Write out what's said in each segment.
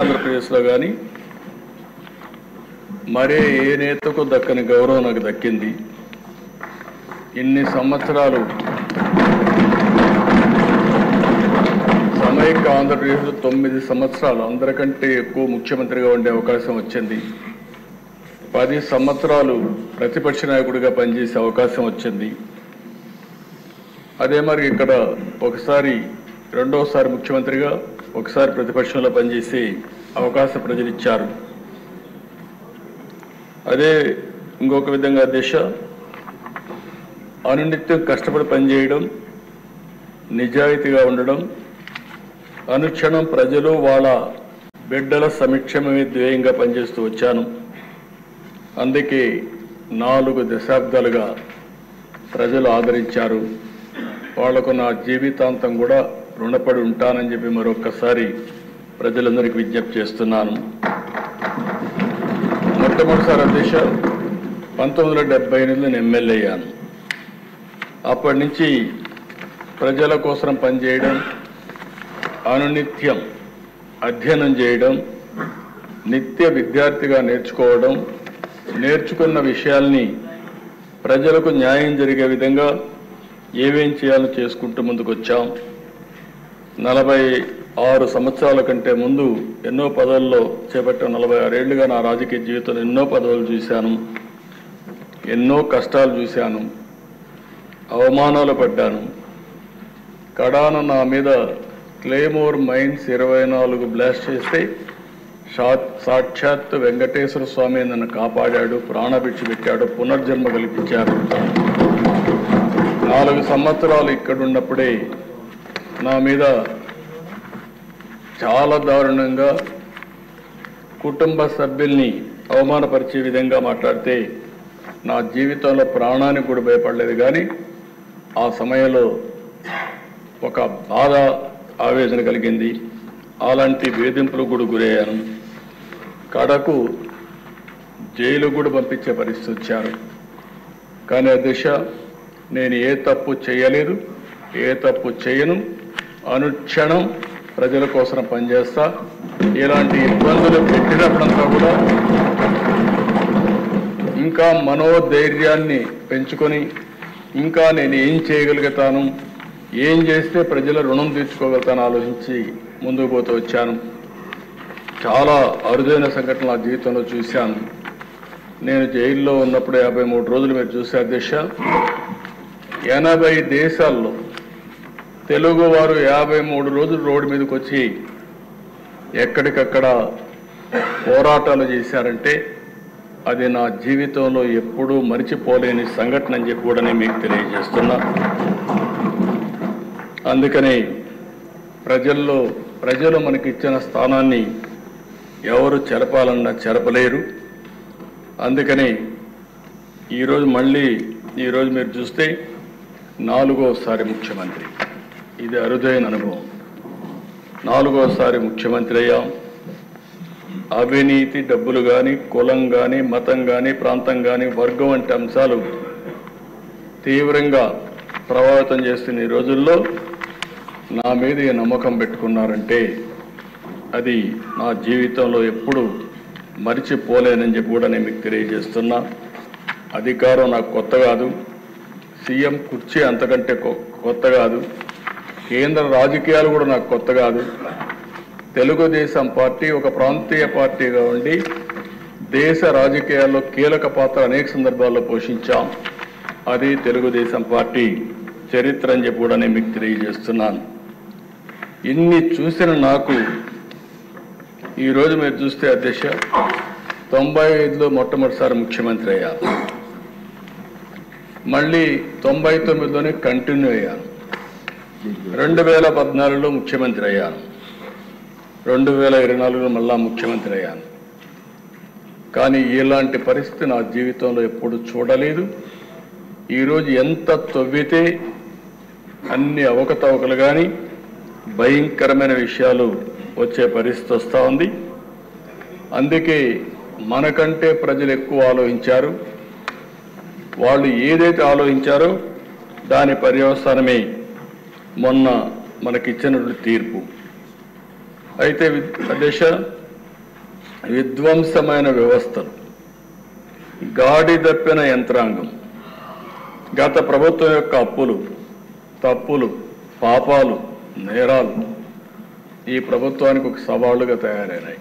ఆంధ్రప్రదేశ్లో కానీ మరే ఏ నేతకు దక్కని గౌరవం నాకు దక్కింది. ఇన్ని సంవత్సరాలు సమైక్య ఆంధ్రప్రదేశ్లో 9 సంవత్సరాలు అందరికంటే ఎక్కువ ముఖ్యమంత్రిగా ఉండే అవకాశం వచ్చింది. 10 సంవత్సరాలు ప్రతిపక్ష నాయకుడిగా పనిచేసే అవకాశం వచ్చింది. అదే మరి ఇక్కడ ఒకసారి రెండోసారి ముఖ్యమంత్రిగా ఒకసారి ప్రతిపక్షంలో పనిచేసే అవకాశం ప్రజలు ఇచ్చారు. అదే ఇంకొక విధంగా దిశ అనునిత్యం కష్టపడి పనిచేయడం, నిజాయితీగా ఉండడం, అనుక్షణం ప్రజలు వాళ్ళ బిడ్డల సంక్షేమమే ధ్యేయంగా పనిచేస్తూ వచ్చాను. అందుకే 4 దశాబ్దాలుగా ప్రజలు ఆదరించారు. వాళ్లకు నా జీవితాంతం కూడా రుణపడి ఉంటానని చెప్పి మరొక్కసారి ప్రజలందరికీ విజ్ఞప్తి చేస్తున్నాను. మొట్టమొదటిసారి అధ్యక్ష 1978లో నేను ఎమ్మెల్యే అయ్యాను. అప్పటి నుంచి ప్రజల కోసం పనిచేయడం, అనునిత్యం అధ్యయనం చేయడం, నిత్య విద్యార్థిగా నేర్చుకోవడం, నేర్చుకున్న విషయాల్ని ప్రజలకు న్యాయం జరిగే విధంగా ఏమేం చేయాలో చేసుకుంటూ ముందుకు వచ్చాం. 46 సంవత్సరాల కంటే ముందు ఎన్నో పదవుల్లో చేపట్టిన 46 ఏళ్లుగా నా రాజకీయ జీవితంలో ఎన్నో పదవులు చూశాను, ఎన్నో కష్టాలు చూశాను, అవమానాలు పడ్డాను. కడాన నా మీద క్లేమోర్ మైన్స్ 24 బ్లాస్ట్ చేస్తే సాక్షాత్ వెంకటేశ్వర స్వామి నన్ను కాపాడాడు, ప్రాణభిక్ష పెట్టాడు, పునర్జన్మ కల్పించారు. 4 సంవత్సరాలు ఇక్కడున్నప్పుడే నా మీద చాలా దారుణంగా కుటుంబ సభ్యుల్ని అవమానపరిచే విధంగా మాట్లాడితే నా జీవితంలో ప్రాణానికి కూడా భయపడలేదు. కానీ ఆ సమయంలో ఒక బాధ, ఆవేదన కలిగింది. అలాంటి వేధింపులు కూడా గురయ్యాను. కడకు జైలు కూడా పంపించే పరిస్థితి వచ్చారు. కానీ అధ్యక్ష, నేను ఏ తప్పు చేయలేదు, ఏ తప్పు చేయను. అనుక్షణం ప్రజల కోసం పనిచేస్తా. ఇలాంటి ఇబ్బందులు పెట్టినప్పుడంతా కూడా ఇంకా మనోధైర్యాన్ని పెంచుకొని ఇంకా నేను ఏం చేయగలుగుతాను, ఏం చేస్తే ప్రజల రుణం తీర్చుకోగలుగుతాను ఆలోచించి ముందుకు పోతూ వచ్చాను. చాలా అరుదైన సంఘటనలు నా జీవితంలో చూశాను. నేను జైల్లో ఉన్నప్పుడు 53 రోజులు మీరు చూసే అధ్యక్ష, 80 దేశాల్లో తెలుగు వారు 53 రోజులు రోడ్డు మీదకి వచ్చి ఎక్కడికక్కడ పోరాటాలు చేశారంటే అది నా జీవితంలో ఎప్పుడూ మరిచిపోలేని సంఘటన అని చెప్పి కూడా నేను మీకు తెలియజేస్తున్నా. అందుకని ప్రజలు మనకిచ్చిన స్థానాన్ని ఎవరు చెరపాలన్నా చెరపలేరు. అందుకని ఈరోజు మీరు చూస్తే 4వసారి ముఖ్యమంత్రి. ఇది అరుదైన అనుభవం. 4వసారి ముఖ్యమంత్రి అయ్యాం. అవినీతి, డబ్బులు కానీ, కులం కానీ, మతం కానీ, ప్రాంతం కానీ, వర్గం వంటి అంశాలు తీవ్రంగా ప్రభావితం చేస్తున్న ఈ రోజుల్లో నా మీద ఈ నమ్మకం పెట్టుకున్నారంటే అది నా జీవితంలో ఎప్పుడు మరిచిపోలేనని చెప్పి కూడా నేను మీకు తెలియజేస్తున్నా. అధికారం నాకు కొత్త కాదు, సీఎం కుర్చీ అంతకంటే కొత్త కాదు, కేంద్ర రాజకీయాలు కూడా నాకు కొత్త కాదు. తెలుగుదేశం పార్టీ ఒక ప్రాంతీయ పార్టీగా ఉండి దేశ రాజకీయాల్లో కీలక పాత్ర అనేక సందర్భాల్లో పోషించాం. అది తెలుగుదేశం పార్టీ చరిత్ర అని చెప్పి కూడా నేను మీకు తెలియజేస్తున్నాను. ఇన్ని చూసిన నాకు ఈరోజు మీరు చూస్తే అధ్యక్ష 95లో మొట్టమొదటిసారి ముఖ్యమంత్రి అయ్యాను. మళ్ళీ 99లోనే కంటిన్యూ అయ్యాను. 2014లో ముఖ్యమంత్రి అయ్యాను. 2024లో మళ్ళా ముఖ్యమంత్రి అయ్యాను. కానీ ఇలాంటి పరిస్థితి నా జీవితంలో ఎప్పుడు చూడలేదు. ఈరోజు ఎంత తవ్వితే అన్ని అవకతవకలు కానీ భయంకరమైన విషయాలు వచ్చే పరిస్థితి వస్తూ ఉంది. అందుకే మనకంటే ప్రజలు ఎక్కువ ఆలోచించారు. వాళ్ళు ఏదైతే ఆలోచించారో దాని పర్యవసానమే మొన్న మనకిచ్చినటువంటి తీర్పు. అయితే అధ్యక్ష విధ్వంసమైన వ్యవస్థలు, గాడి తప్పిన యంత్రాంగం, గత ప్రభుత్వం యొక్క అప్పులు, తప్పులు, పాపాలు, నేరాలు ఈ ప్రభుత్వానికి ఒక సవాళ్లుగా తయారైనాయి.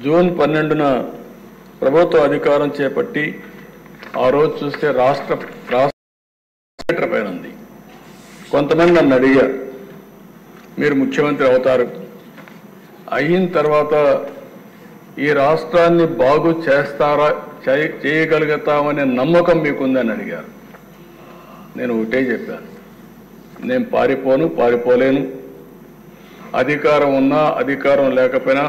జూన్ 12న ప్రభుత్వ అధికారం చేపట్టి ఆ రోజు చూస్తే రాష్ట్ర పైన ఉంది. కొంతమంది నన్ను అడిగారు, మీరు ముఖ్యమంత్రి అవుతారు, అయిన తర్వాత ఈ రాష్ట్రాన్ని బాగు చేస్తారా, చేయగలుగుతామనే నమ్మకం మీకుందని అడిగారు. నేను ఒకటే చెప్పాను, నేను పారిపోలేను. అధికారం ఉన్నా అధికారం లేకపోయినా,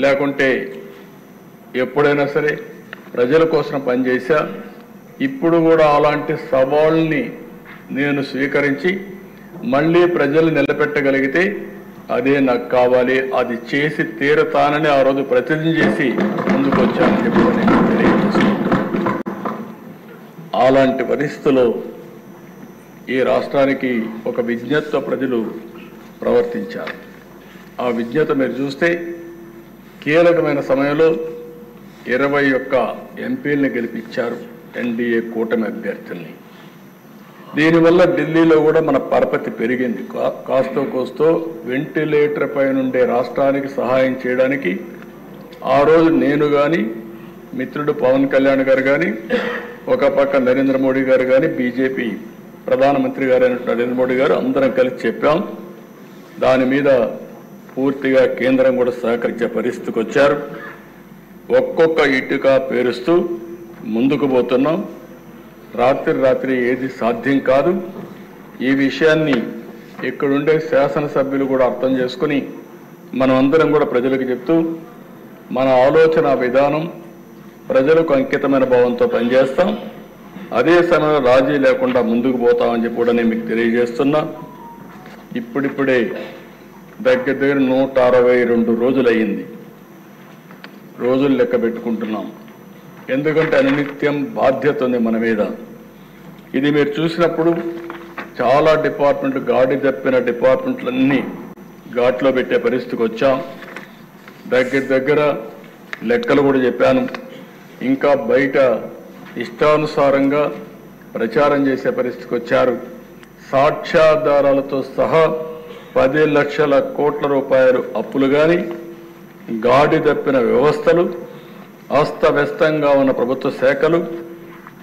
లేకుంటే ఎప్పుడైనా సరే ప్రజల కోసం పనిచేశా. ఇప్పుడు కూడా అలాంటి సవాళ్ళని నేను స్వీకరించి మళ్ళీ ప్రజలు నిలబెట్టగలిగితే అదే నాకు కావాలి, అది చేసి తీరతానని ఆ రోజు ప్రతిజ్ఞ చేసి ముందుకు వచ్చానని చెప్పి నేను తెలియజేసుకుంటున్నాను. అలాంటి పరిస్థితుల్లో ఈ రాష్ట్రానికి ఒక విజ్ఞతతో ప్రజలు ప్రవర్తించారు. ఆ విజ్ఞత మీరు చూస్తే కీలకమైన సమయంలో 21 ఎంపీల్ని గెలిపించారు, ఎన్డీఏ కూటమి అభ్యర్థుల్ని. దీనివల్ల ఢిల్లీలో కూడా మన పరపతి పెరిగింది. కాస్తో కోస్తో వెంటిలేటర్ పైనుండే రాష్ట్రానికి సహాయం చేయడానికి ఆ రోజు నేను కానీ, మిత్రుడు పవన్ కళ్యాణ్ గారు కానీ, ఒక పక్క నరేంద్ర మోడీ గారు కానీ, బీజేపీ ప్రధానమంత్రి గారు అయినటువంటి నరేంద్ర మోడీ గారు అందరం కలిసి చెప్పాం. దాని మీద పూర్తిగా కేంద్రం కూడా సహకరించే పరిస్థితికి వచ్చారు. ఒక్కొక్క ఇటుక పేరుస్తూ ముందుకు పోతున్నాం. రాత్రి ఏది సాధ్యం కాదు. ఈ విషయాన్ని ఇక్కడుండే శాసనసభ్యులు కూడా అర్థం చేసుకుని మనం అందరం కూడా ప్రజలకు చెప్తూ మన ఆలోచన విధానం ప్రజలకు అంకితమైన భావంతో పనిచేస్తాం. అదే సమయంలో రాజీ లేకుండా ముందుకు పోతామని చెప్పి కూడా నేను మీకు తెలియజేస్తున్నా. ఇప్పుడిప్పుడే దగ్గర 162 రోజులు అయ్యింది. రోజులు లెక్క పెట్టుకుంటున్నాం. ఎందుకంటే అనునిత్యం బాధ్యత ఉంది మన మీద. ఇది మీరు చూసినప్పుడు చాలా డిపార్ట్మెంట్లు, గాడి తప్పిన డిపార్ట్మెంట్లన్నీ ఘాట్లో పెట్టే పరిస్థితికి వచ్చాం. దగ్గర లెక్కలు కూడా చెప్పాను. ఇంకా బయట ఇష్టానుసారంగా ప్రచారం చేసే పరిస్థితికి వచ్చారు. సాక్ష్యాధారాలతో సహా 10 లక్షల కోట్ల రూపాయలు అప్పులు కానీ, గాడి తప్పిన వ్యవస్థలు, అస్తవ్యస్తంగా ఉన్న ప్రభుత్వ శాఖలు,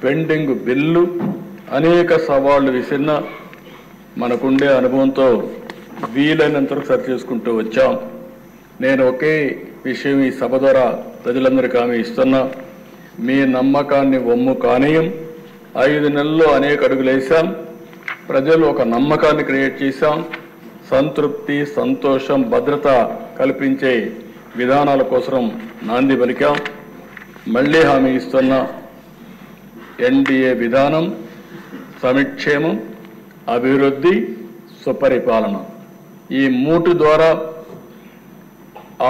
పెండింగ్ బిల్లు, అనేక సవాళ్లు విసిరిన మనకుండే అనుభవంతో వీలైనంతవరకు సరి చేసుకుంటూ వచ్చాం. నేను ఒకే విషయం ఈ సభ ద్వారా ప్రజలందరికీ హామీ ఇస్తున్నా, మీ నమ్మకాన్ని వమ్ము కానీయం. 5 నెలల్లో అనేక అడుగులు వేశాం. ప్రజలు ఒక నమ్మకాన్ని క్రియేట్ చేశాం. సంతృప్తి, సంతోషం, భద్రత కల్పించే విధానాల కోసం నాంది పలికాం. మళ్ళీ హామీ ఇస్తున్నా, ఎన్డీఏ విధానం సంక్షేమం, అభివృద్ధి, సుపరిపాలన ఈ 3 ద్వారా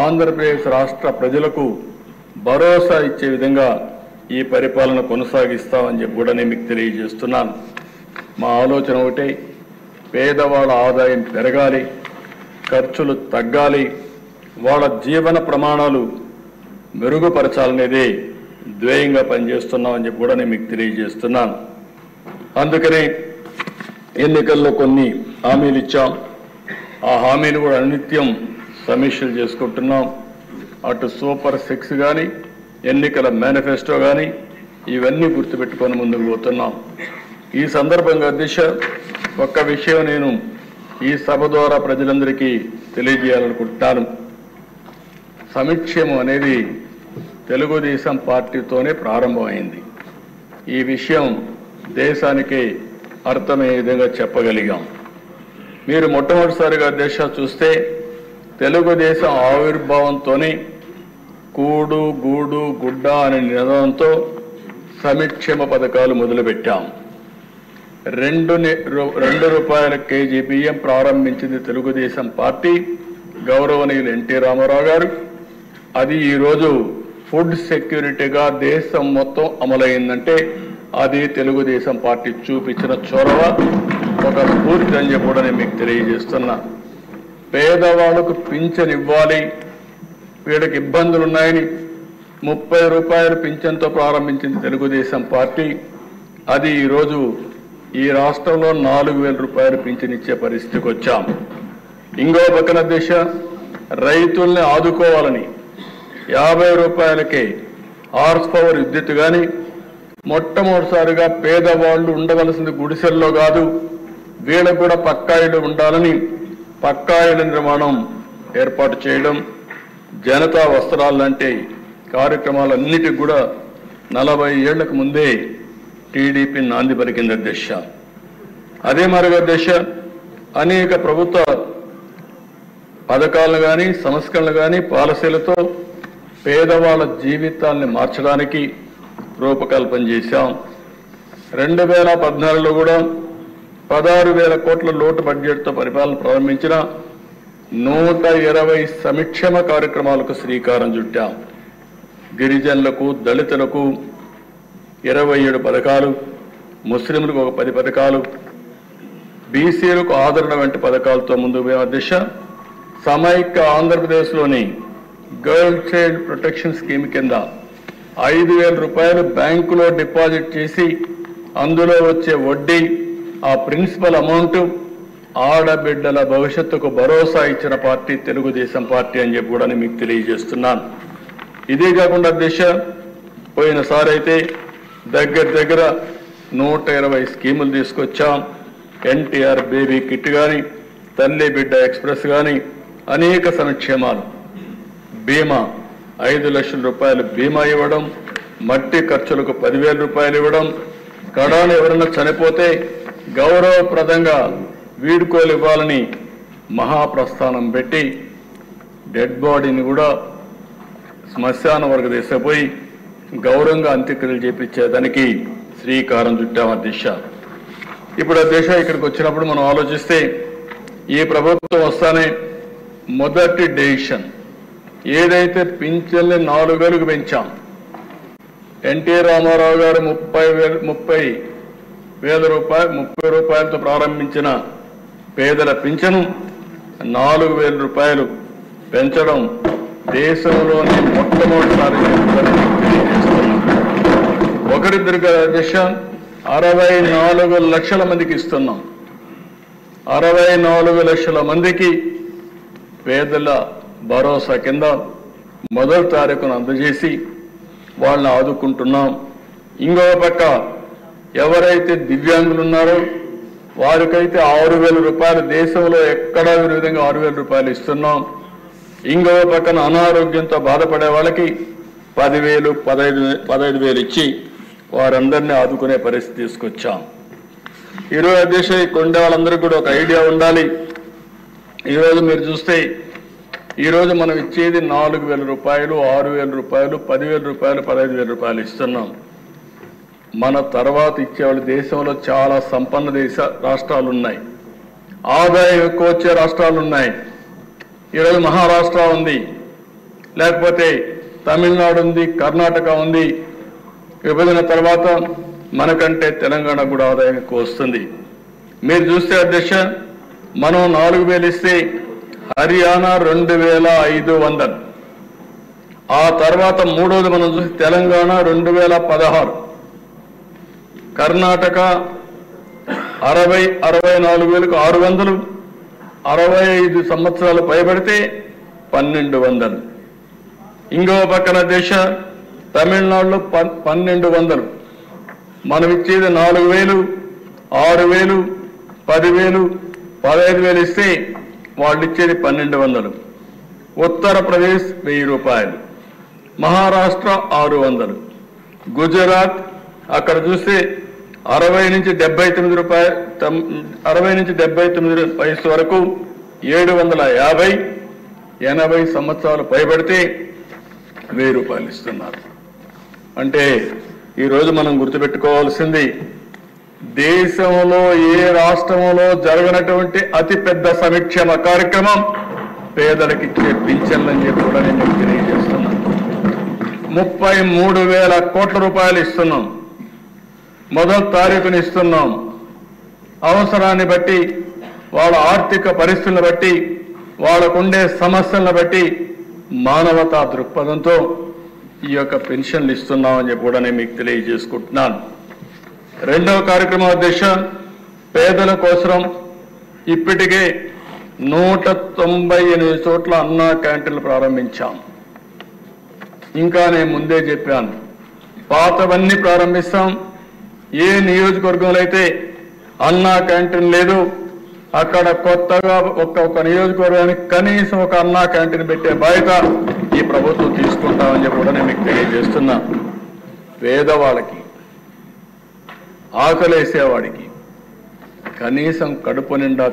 ఆంధ్రప్రదేశ్ రాష్ట్ర ప్రజలకు భరోసా ఇచ్చే విధంగా ఈ పరిపాలన కొనసాగిస్తామని చెప్పి కూడా నేను మీకు తెలియజేస్తున్నాను. మా ఆలోచన ఒకటే, పేదవాళ్ళ ఆదాయం పెరగాలి, ఖర్చులు తగ్గాలి, వాళ్ళ జీవన ప్రమాణాలు మెరుగుపరచాలనేదే ధ్యేయంగా పనిచేస్తున్నామని చెప్పి కూడా నేను మీకు తెలియజేస్తున్నాను. అందుకనే ఎన్నికల్లో కొన్ని హామీలు ఇచ్చాం. ఆ హామీలు కూడా అనునిత్యం సమీక్షలు చేసుకుంటున్నాం. అటు సూపర్ 6 కానీ, ఎన్నికల మేనిఫెస్టో కానీ ఇవన్నీ గుర్తుపెట్టుకొని ముందుకు పోతున్నాం. ఈ సందర్భంగా అధ్యక్ష, ఒక్క విషయం నేను ఈ సభ ద్వారా ప్రజలందరికీ తెలియజేయాలనుకుంటున్నాను. సంక్షేమం అనేది తెలుగుదేశం పార్టీతోనే ప్రారంభమైంది. ఈ విషయం దేశానికి అర్థమయ్యే విధంగా చెప్పగలిగాం. మీరు మొట్టమొదటిసారిగా అధ్యక్ష చూస్తే తెలుగుదేశం ఆవిర్భావంతోనే కూడు, గూడు, గుడ్డ అనే నినాదంతో సంక్షేమ పథకాలు మొదలుపెట్టాం. 2 రూపాయల కేజీ బియ్యం ప్రారంభించింది తెలుగుదేశం పార్టీ, గౌరవనీయులు ఎన్టీ రామారావు గారు. అది ఈరోజు ఫుడ్ సెక్యూరిటీగా దేశం మొత్తం అమలైందంటే అది తెలుగుదేశం పార్టీ చూపించిన చొరవ, ఒక స్ఫూర్తి అని చెప్పి కూడా నేను మీకు తెలియజేస్తున్నా. పేదవాళ్లకు పింఛన్ ఇవ్వాలి, వీళ్ళకి ఇబ్బందులు ఉన్నాయని 30 రూపాయలు పింఛన్తో ప్రారంభించింది తెలుగుదేశం పార్టీ. అది ఈరోజు ఈ రాష్ట్రంలో 4000 రూపాయలు పింఛన్ ఇచ్చే పరిస్థితికి వచ్చాం. ఇంకో పక్కన దిశ రైతుల్ని ఆదుకోవాలని 50 రూపాయలకే హార్స్ పవర్ విద్యుత్ కానీ మొట్టమొదటిసారిగా పేదవాళ్ళు ఉండవలసింది గుడిసెల్లో కాదు, వీళ్ళకు కూడా పక్కా ఇళ్ళు ఉండాలని పక్కా ఇళ్ళ నిర్మాణం ఏర్పాటు చేయడం, జనతా వస్త్రాలు లాంటి కార్యక్రమాలన్నిటికి కూడా 40 ఏళ్లకు ముందే టీడీపీ నాంది పలికింది అధ్యక్ష. అదే మరొక అధ్యక్ష, అనేక ప్రభుత్వ పథకాలను కానీ సంస్కరణలు కానీ పాలసీలతో పేదవాళ్ళ జీవితాన్ని మార్చడానికి రూపకల్పన చేశాం. 2014లో కూడా 16,000 కోట్ల లోటు బడ్జెట్తో పరిపాలన ప్రారంభించిన 120 సంక్షేమ కార్యక్రమాలకు శ్రీకారం చుట్టాం. గిరిజనులకు, దళితులకు 27 పథకాలు, ముస్లింలకు ఒక 10 పథకాలు, బీసీలకు ఆదరణ వంటి పథకాలతో ముందుకు పోయే దిశ. సమైక్య ఆంధ్రప్రదేశ్లోని గర్ల్ చైల్డ్ ప్రొటెక్షన్ స్కీమ్ కింద 5,000 రూపాయలు బ్యాంకులో డిపాజిట్ చేసి అందులో వచ్చే వడ్డీ, ఆ ప్రిన్సిపల్ అమౌంట్ ఆడబిడ్డల భవిష్యత్తుకు భరోసా ఇచ్చిన పార్టీ తెలుగుదేశం పార్టీ అని చెప్పి కూడా మీకు తెలియజేస్తున్నాను. ఇదే కాకుండా దిశ పోయినసారి అయితే దగ్గర 120 స్కీములు తీసుకొచ్చాం. ఎన్టీఆర్ బేబీ కిట్ కానీ, తల్లి బిడ్డ ఎక్స్ప్రెస్ కానీ అనేక సంక్షేమాలు, బీమా 5 లక్షల రూపాయలు బీమా ఇవ్వడం, మట్టి ఖర్చులకు 10,000 రూపాయలు ఇవ్వడం, కడాను ఎవరైనా చనిపోతే గౌరవప్రదంగా వీడ్కోలు ఇవ్వాలని మహాప్రస్థానం పెట్టి డెడ్ బాడీని కూడా శ్మశాన వర్గ తీసుకుపోయి గౌరవంగా అంత్యక్రియలు చేపించేదానికి శ్రీకారం చుట్టాం అధ్యక్ష. ఇప్పుడు అధ్యక్ష ఇక్కడికి వచ్చినప్పుడు మనం ఆలోచిస్తే ఈ ప్రభుత్వం వస్తానే మొదటి డెసిషన్ ఏదైతే పింఛన్లు 4,000కు పెంచాం, ఎన్టీ రామారావు గారు 30,000 రూపాయలతో ప్రారంభించిన పేదల పింఛను 4,000 రూపాయలు పెంచడం దేశంలోని మొట్టమొదటిసారి ఒకరిద్దరు దిశ 64 లక్షల మందికి ఇస్తున్నాం. 64 లక్షల మందికి పేదల భరోసా కింద మొదటి తారీఖును అందజేసి వాళ్ళని ఆదుకుంటున్నాం. ఇంకో పక్క ఎవరైతే దివ్యాంగులు ఉన్నారో వారికైతే 6,000 రూపాయలు, దేశంలో ఎక్కడా ఈ విధంగా 6,000 రూపాయలు ఇస్తున్నాం. ఇంకో పక్కన అనారోగ్యంతో బాధపడే వాళ్ళకి 10,000, 15,000 ఇచ్చి వారందరినీ ఆదుకునే పరిస్థితి తీసుకొచ్చాం. ఈరోజు అధ్యక్ష ఇక్కడ ఉండే వాళ్ళందరికీ కూడా ఒక ఐడియా ఉండాలి. ఈరోజు మీరు చూస్తే ఈరోజు మనం ఇచ్చేది 4,000 రూపాయలు, 6,000 రూపాయలు, 10,000 రూపాయలు, 15,000 రూపాయలు ఇస్తున్నాం. మన తర్వాత ఇచ్చేవాళ్ళు దేశంలో చాలా సంపన్న రాష్ట్రాలు ఉన్నాయి, ఆదాయం ఎక్కువ వచ్చే రాష్ట్రాలు ఉన్నాయి. ఈరోజు మహారాష్ట్ర ఉంది, లేకపోతే తమిళనాడు ఉంది, కర్ణాటక ఉంది. విభజన తర్వాత మనకంటే తెలంగాణ కూడా ఆదాయం ఎక్కువ వస్తుంది. మీరు చూస్తే అధ్యక్ష మనం 4,000 ఇస్తే హర్యానా 2,500, ఆ తర్వాత మూడోది మనం చూస్తే తెలంగాణ 2,016, కర్ణాటక 64,600, 65 సంవత్సరాలు పైబడితే 1,200. ఇంకో పక్కన దేశ తమిళనాడులో 1,200. మనం ఇచ్చేది 4,000, 6,000, 10,000, 15,000 ఇస్తే వాళ్ళు ఇచ్చేది 1,200. ఉత్తరప్రదేశ్ 1,000 రూపాయలు, మహారాష్ట్ర 600, గుజరాత్ అక్కడ చూస్తే 60 నుంచి 79 రూపాయలు, 60 నుంచి 79 వయసు వరకు 750, 80 సంవత్సరాలు పైబడితే 1,000 రూపాయలు ఇస్తున్నారు. అంటే ఈరోజు మనం గుర్తుపెట్టుకోవాల్సింది దేశంలో ఏ రాష్ట్రంలో జరగనటువంటి అతిపెద్ద సంక్షేమ కార్యక్రమం పేదలకు ఇచ్చే పింఛన్లని చెప్పి కూడా నేను తెలియజేస్తున్నాను. 33,000 కోట్ల రూపాయలు ఇస్తున్నాం. మొదటి తారీఖుని ఇస్తున్నాం. అవసరాన్ని బట్టి, వాళ్ళ ఆర్థిక పరిస్థితులను బట్టి, వాళ్ళకుండే సమస్యలను బట్టి మానవతా దృక్పథంతో ఈ యొక్క పెన్షన్లు ఇస్తున్నామని చెప్పి కూడా నేను మీకు తెలియజేసుకుంటున్నాను. రెండవ కార్యక్రమం అధ్యక్ష, పేదల కోసం ఇప్పటికే 198 చోట్ల అన్నా క్యాంటీన్లు ప్రారంభించాం. ఇంకా నేను ముందే చెప్పాను, పాతవన్నీ ప్రారంభిస్తాం. ఏ నియోజకవర్గంలో అయితే అన్నా క్యాంటీన్ లేదు అక్కడ కొత్తగా ఒక్కొక్క నియోజకవర్గానికి కనీసం ఒక అన్నా క్యాంటీన్ పెట్టే బాధ్యత ఈ ప్రభుత్వం తీసుకుంటామని చెప్పి కూడా నేను మీకు తెలియజేస్తున్నా. పేదవాళ్ళకి, ఆకలేసేవాడికి కనీసం కడుపు నిండా